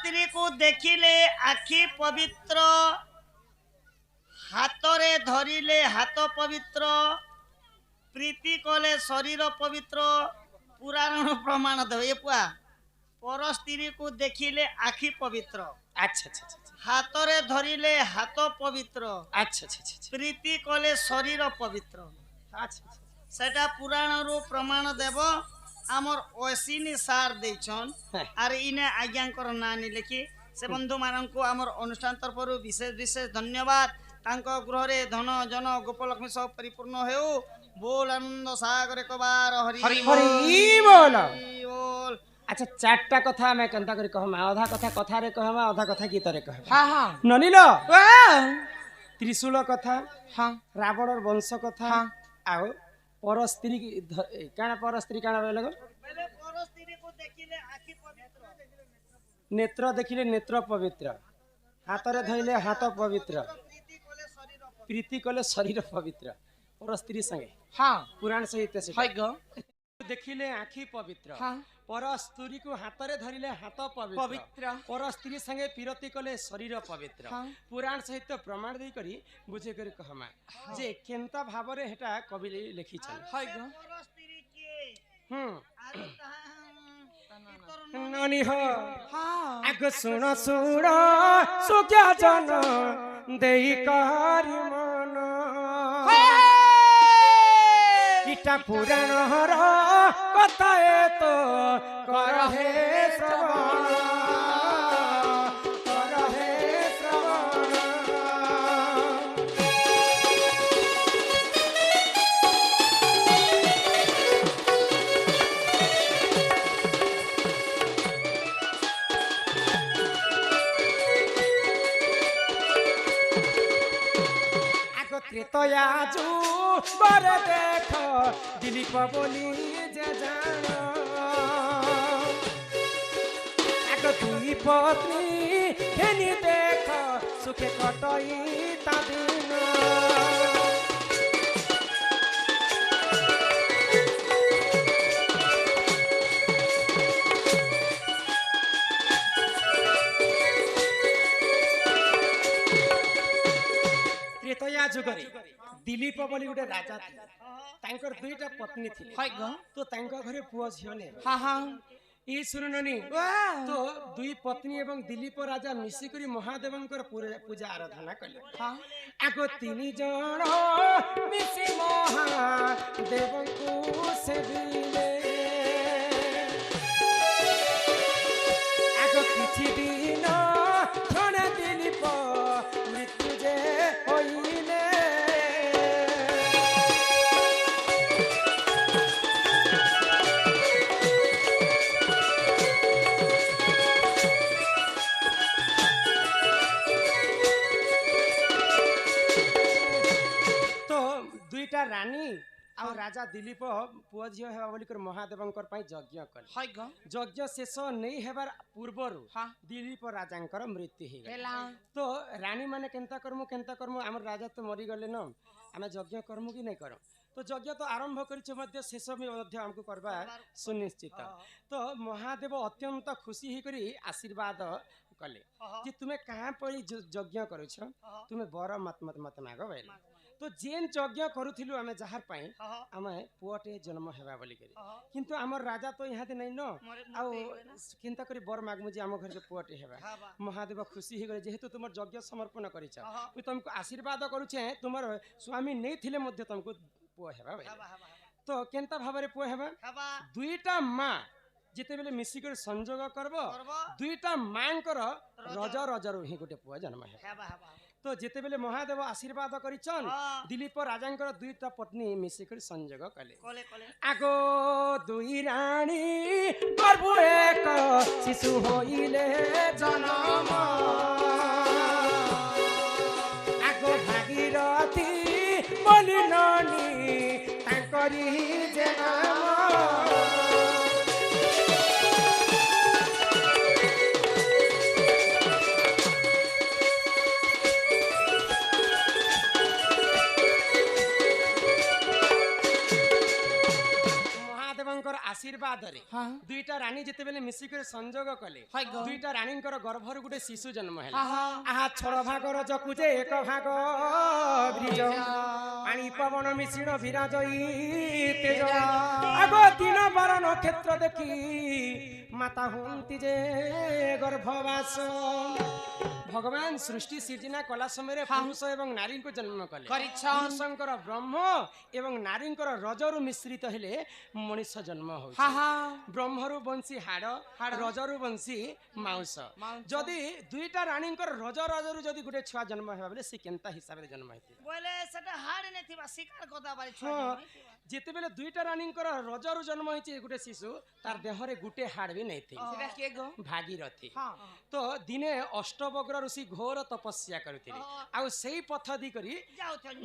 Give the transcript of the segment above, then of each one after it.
स्त्री को देखिले आखि पवित्र हातरे धरिले हाथ पवित्र प्रीति कले शरीर पवित्र पुराण प्रमाण देव ये पुआ पर स्त्री को देखिले आखि पवित्र अच्छा अच्छा अच्छा हातरे धरिले हाथ पवित्र अच्छा अच्छा अच्छा प्रीति कले शरीर पवित्र अच्छा सेटा पुराण रो प्रमाण देव आमर अश्विनी सार देछन आर इने आज्ञाकर ना नि लिखि से बंधु माननको आमर अनुष्ठान तरफरु विशेष विशेष धन्यवाद तांको गृह रे धन जन गोपलक्ष्मी सब परिपूर्ण हेउ बोल आनंद सागर कबार हरि हरि बोल बोल। अच्छा चारटा कथा मैं केनता करी कहमा आधा कथा कथा रे कहमा आधा कथा गीत रे कहमा हाँ हाँ ननिलो त्रिशूल कथा हाँ रावण वंश कथा हाँ आओ पर स्त्री काना पर स्त्री काना बोले पहले पर स्त्री को देखिले आखि पवित्र नेत्र देखिले नेत्र पवित्र हाथ रे धइले हाथ पवित्र प्रीति कले शरीर पवित्र पर स्त्री संगे हाँ पुराण सहित से हाय गो देखिले आखि पवित्र हाँ पर स्त्री को हाथ रे धरिले हाथ पवित्र पवित्र पर स्त्री संगे पीरति कले शरीर पवित्र हाँ पुराण सहित प्रमाण दे करी बुझे करी कहमा जे केनता भाव रे हेटा कवि लिखि छन हाय गो पर स्त्री के आगे कहा ननी हो हाँ आग सुण सुण सुख्या जन देई कारी मन इटा पुराण हर कथा ए तो कर हे श्रवण कर हे श्रवण त्रेतयाजु बरे देख दिलीप बोली जे जान आग दुई पत्नी खेनी देख सुखे कटई ता दिन त्रेतया जुगरे दिलीप बोली गोटे राजा थे तांकर दुईटा पत्नी थी हाय गो तो तांका घरे पुओ झियो ने हाँ हाँ ई सुननी तो दुई पत्नी एवं दिलीप राजा मिसिकरी महादेवंकर पूजा आराधना कले हाँ आगो तीन जण मिसी महादेवंकु सेविले आगो किछि दिन क्षण दिलीप मृत्यु जे होइले दुईटा रानी आ राजा दिलीप पुओ झियो हेबा बोली कर महादेवंकर पई यज्ञ कले हाय गो यज्ञ शेष नहीं हेबार पूर्वरु हाँ दिलीप राजांकर मृत्यु हे हेला तो रानी माने केनता करमु हमर राजा तो मरी गले न आमे यज्ञ करमु कि नहीं करम तो यज्ञ तो आरंभ करिछ मध्य शेष में मध्य हमको करबा सुनिश्चित तो महादेव अत्यंत खुशी ही करी आशीर्वाद कले कि तुमे कहां पड़ी यज्ञ करूछ तुमे बर मत मत मत मागो बैल तो जेन यज्ञ करूथिलु आमे जहार पई आमे पुओटे जन्म हेबा बोली करी किंतु हमर राजा तो यहाँ नहीं न आउ चिंता करी बर मागमु जे हम घर के पुओटे हेबा महादेव खुशी ही गले जेहेतु तुमर यज्ञ समर्पण करिछ उ तुमको आशीर्वाद करूछे तुमर स्वामी नहीं थिले मध्य तुमको पुओ हेबा तो केनता भाबरे पुओ हेबा दुईटा मां जिते बेले मिसिकर संजोग करबो दुईटा मांकर रज रजरु ही गोटे पुओ जन्म हेबा तो जिते बेले महादेव आशीर्वाद करिछन दिलीप राजांकर दुईटा पत्नी मिसिकर संजोग कले आगो दुई रानी गर्भ एक शिशु होइले जन्म आगो भागीरथी बोली ननी तांकरी जे नाम आशीर्वाद रे हाँ दुईटा रानी जेते बेले मिसी करे संजोग कले हाय गो दुईटा रानींकर गर्भरु गुटे शिशु जन्म हाँ हैला हाँ आहा छड़ भागर जकुजे एक भाग ब्रिज पानी पवन मिश्रण विराजई तेज आगो दिन बार नक्षत्र देखी माता हुंती जे गर्भवास भगवान सृष्टि सृजना कला समय पुरुष एवं नारी को जन्म कले पुरुषंकर ब्रह्म एवं नारींकर रजरु मिश्रित हेले मनीष जन्म हो हाँ हाँ ब्रह्मरु बंसी हाड़ रजरु बंसी मांस जदि दुईटा रानींकर रजरु जदि गुटे छुआ जन्म हेबा बेले से केनता हिसाब रे जन्म हेति बोले सेटा हाड़ नै थिबा शिकार कथा बारी हाँ छुआ जेते बेले दुईटा रानींकर रजरु जन्म होइछि गुटे शिशु तार देहरे गुटे हाड़ भी नै थी सेटा के गो भागीरथी हाँ तो दिने अष्टवक्र ऋषि घोर तपस्या करुथिले आ सेई पथ दी करी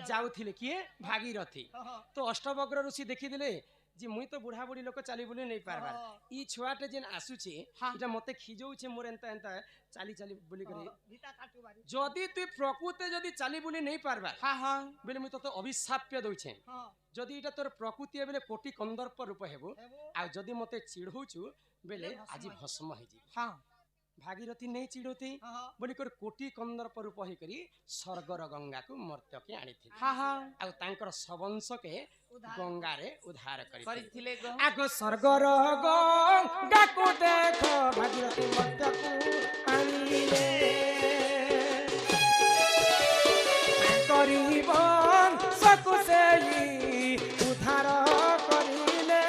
जाउथिले किए भागीरथी तो अष्टवक्र ऋषि देखिदिले जे मुई तो बुढ़ा बुढ़ी लोक चाली बुली नहीं पारबा ई छुआटे जेन आसुचे इटा मते खिजौछे मोर एंता एंता चाली चाली बुली करी भीता काटू बारी जदि तु प्रकृति जदि चाली बुली नहीं पारबा हाँ हाँ बेले मुई तो अभिशाप्य दउछे जदि इटा तोर प्रकृति बेले कोटि कंदर्प रूप हेबो आ जदि मते चिढ़ौछु बेले आजि भस्म हे जी हाँ भागीरथी नहीं चिड़ोती बोली कर कोटि कंदर्प रूप होई करी स्वर्गर गंगा को मर्त्य के आनी थी हाँ हाँ आ तांकर सबंश के गंगा रे उद्धार करिथिले गो आगो स्वर्गर गंगा को देखो भागीरथी मर्त्य को आनिले करीबन सकुसेई उद्धार करिले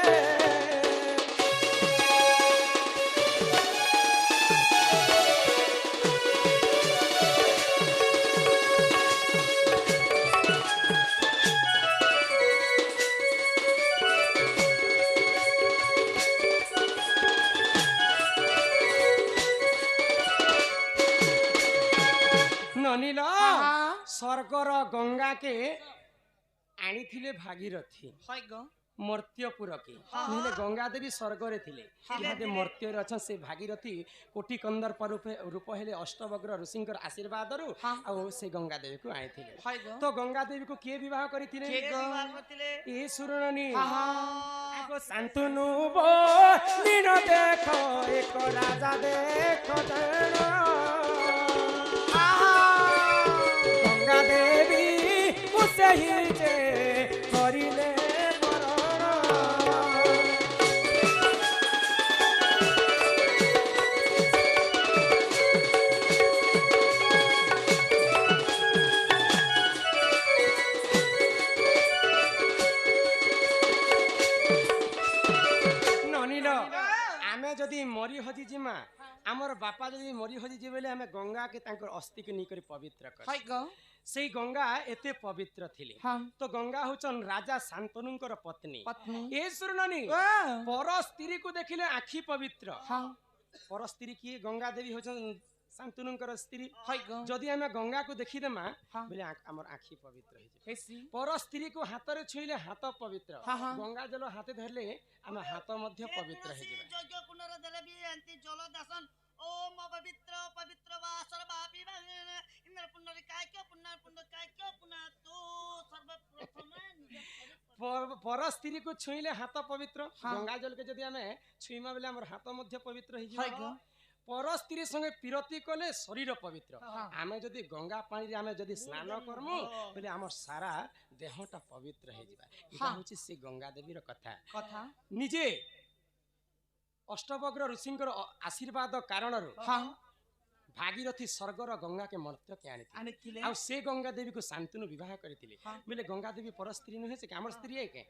ननील स्वर्गर गंगा के आनी थिले भागीरथी हाय गो मर्त्यपुर के नहिले गंगा देवी स्वर्ग रे थिले इहादे मर्त्य रे अछन से भागीरथी कोटि कंदर्प रूप हेले अष्टवक्र ऋषिंकर आशीर्वाद रु आ से गंगा देवी को आनी थिले हाय गो तो गंगा देवी को के विवाह करिथिले के गो ए सुरनी हाँ आगो शांतनु बो नीन देखो एक राजा देखो गंगा देवी मुसे ही जे करिले ननील आमे जदि मरी हजी जिमा आमर बापा जदि मरी हजी जे बेले आमे गंगा के तांकर अस्थि के निकरी पवित्र कर हाय गो सेई गंगा एते पवित्र थिले हाँ तो गंगा होचन राजा शांतनुंकर पत्नी पत्नी ए सुरननी पर स्त्री को देखिले आखी पवित्र हाँ पर स्त्री की गंगा देवी होचन शांतनुंकर स्त्री हाय गो जदि आमे गंगा को देखि देमा हाँ बेले हमर आखी पवित्र हे हेसी पर स्त्री को हाथ रे छुइले हाथ पवित्र हाँ, हाँ। गंगा जल हाथे धरले हम हाथ मध्य पवित्र हे जिबा जय कुनर देवी अंति जल दासन ओम पवित्र पवित्र वा सर्वापि इंद्र पुण्य काक्य पुण्य तो सर्वप्रथम पर स्त्री को छुइले हाथ पवित्र हाँ। गंगा जल के जदि हमें छुइमा बेले हमर हाथ मध्य पवित्र हे हाय जिबा गो पर स्त्री संगे पिरती कले शरीर पवित्र हाँ। आमे जदि गंगा पानी रे आमे जदि स्नान करमु बेले हमर सारा देहटा पवित्र हे जिबा इटा हाँ। होची से गंगा देवीर कथा कथा निजे अष्टवक्र ऋषिंकर आशीर्वाद कारणरु हाँ भागीरथी स्वर्गर गंगा के मर्त्य के आनी आनिथिले आ से गंगा देवी को शांतनु विवाह करथिले हाँ। बोले गंगा देवी पर स्त्री नुहे से हमर स्त्री है के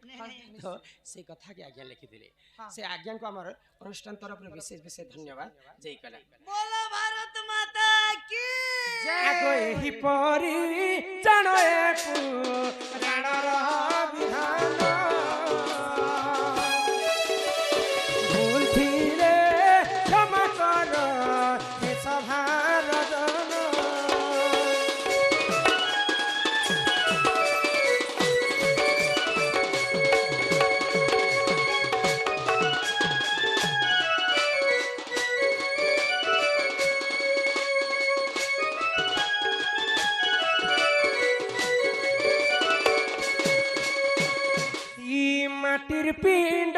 तो से कथा के आज्ञा लिखिथिले हाँ। से आज्ञा को हमर अनुष्ठान तरफ विशेष विशेष धन्यवाद जय कला बोलो भारत माता की आगो एही परी जानो एकु राणर विधान भूल थिले क्षमा कर हे सभार जन মাটির পিণ্ড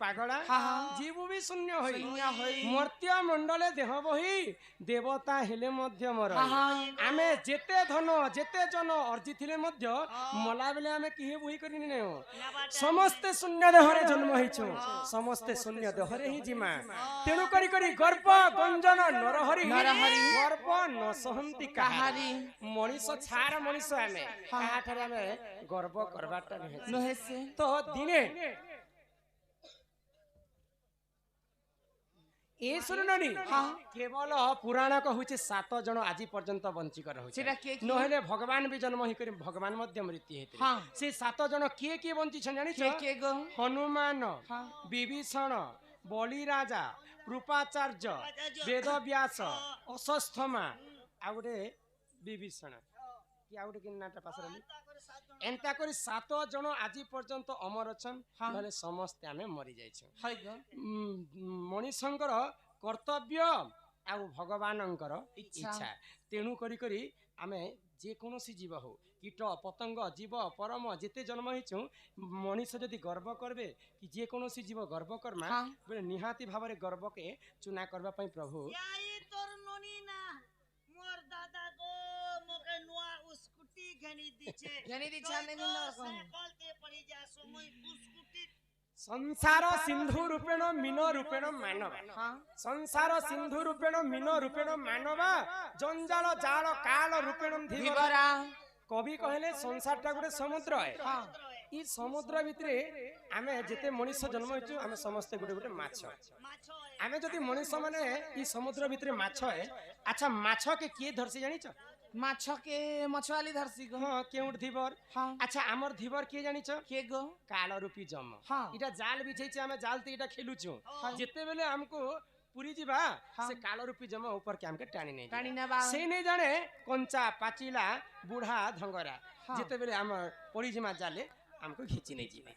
ପାଗଳା ଜୀବୁ ବି ଶୂନ୍ୟ ହୋଇ ଶୂନ୍ୟ ହୋଇ ମର୍ତ୍ତ୍ୟ ମଣ୍ଡଳେ ଦେହ ବହି ଦେବତା ହେଲେ ମଧ୍ୟ ମର ଆମେ ଯେତେ ଧନ ଯେତେ ଜନ ଅର୍ଜିଥିଲେ ମଧ୍ୟ ମଲା ବେଲେ ଆମେ କିଏ ବହି କରି ନେଉ ସମସ୍ତେ ଶୂନ୍ୟ ଦେହରେ ଜନ୍ମ ହେଇଛୁ ସମସ୍ତେ ଶୂନ୍ୟ ଦେହରେ ହିଁ ଯିମା ତେଣୁ କରି କରି ଗର୍ବ ଗଞ୍ଜନ ନରହରି ଗର୍ବ ନ ସହନ୍ତି କାହାରି ମଣିଷ ଛାର ମଣିଷ ଆମେ କାହାଠାରେ ଆମେ ଗର୍ବ କରବାଟା ନୁହେଁ ନୁହେଁ ତ ଦିନେ ଏ ଶୁଣୁନି କେବଳ ପୁରାଣ କହୁଛି 7 ଜଣ ଆଜି ପର୍ଯ୍ୟନ୍ତ ବଞ୍ଚିକ ରହୁଛି ସେଟା କିଏ କିଏ? ନହେଲେ ଭଗବାନ ବି ଜନ୍ମ ହେଇକରି ଭଗବାନ ମଧ୍ୟ ମୃତ୍ୟୁ ହେଇଥିଲେ ସେ 7 ଜଣ କିଏ କିଏ ବଞ୍ଚିଛନ୍ତି ଜାଣିଛ କିଏ ଗো ହନୁମାନ ବିଭୀଷଣ ବଳିରାଜା କୃପାଚାର୍ଯ୍ୟ ବେଦବ୍ୟାସ ଅଶ୍ୱତ୍ଥମା ଆଉ ଗୋଟେ ବିଭୀଷଣ କି ଆଉ ଗୋଟେ ନାଟା ପାଶରେ ଏନ୍ତା କରି 7 ଜଣ ଆଜି ପର୍ଯ୍ୟନ୍ତ ଅମର ଅଛନ୍ ନହେଲେ ସମସ୍ତେ ଆମେ ମରି ଯାଇଛୁ ମଣିଷଙ୍କର କର୍ତ୍ତବ୍ୟ ଆଉ ଭଗବାନଙ୍କର ଇଚ୍ଛା ତେଣୁ କରି କରି ଆମେ ଯେକୌଣସି ଜୀବ ହଉ କୀଟ ପତଙ୍ଗ ଜୀବ ପରମ ଯେତେ ଜନ୍ମ ହେଇଛୁ ମଣିଷ ଯଦି ଗର୍ବ କରିବେ କି ଯେକୌଣସି ଜୀବ ଗର୍ବ କର୍ମା ବୋଲେ ନିହାତି ଭାବରେ ଗର୍ବକେ ଚୁନା କରିବା ପାଇଁ ପ୍ରଭୁ संसार सिंधु रूपेण मीन रूपेण मानव संसार सिंधु रूपेण मीन रूपेण मानव जंजाल जाल काल रूपेण धीवरा कवि कहले संसार टा गोटे समुद्र है ई समुद्र भितरे आमे जेते मनुष्य जन्म होइछु आमे समस्त गोटे गोटे माछ आमे जदि मनुष्य माने ई समुद्र भितरे माछ है अच्छा माछ के किए धरसी जानिछ माछ के मछवाली धरसी गो हां केउट धीवर अच्छा हमर धीवर के जानिछ के गो काल रूपी जम इटा जाल बिछैछि आमे जाल ते इटा खेलुछु जेते बेले हमको पुरी जीवा से काल रूपी जम ऊपर के हमके टाणी नेबा से नहीं जाने कंचा पाचिला बूढ़ा धंगरा जेते बेले हम पड़ी जिमा जाले हमको खींची नहीं जीवे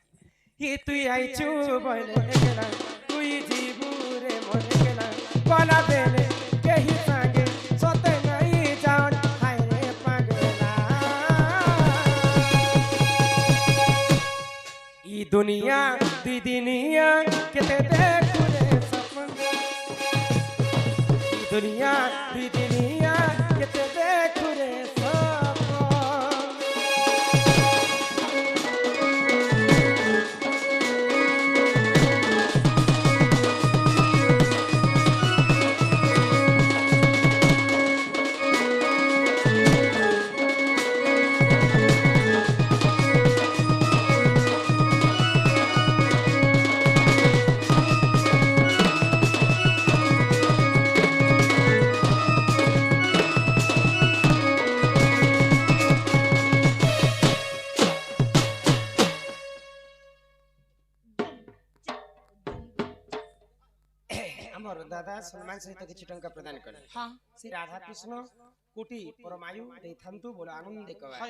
ये तुई आइछु बोले गेला तुई जीबू रे मन गेला कोला देले केही संगे सते नहीं जान हाय रे पागला ई दुनिया दी दुनिया केते देखु रे सपन ई दुनिया दी दुनिया केते देखु रे दादा सम्मान सहित किछि टंका प्रदान करे श्री राधा कृष्ण कोटि परमायु देथांतु बोल आनंद एकबार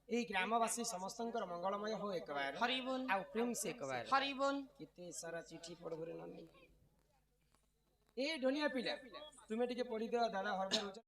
ए ग्रामवासी समस्तंकर मंगलमय हो एकबार हरि बोल आ प्रेम से एकबार हरि बोल किते सारा चिट्ठी पढबरे न ए ढोलिया पिला तुमे टिके पढी दे दादा हरबर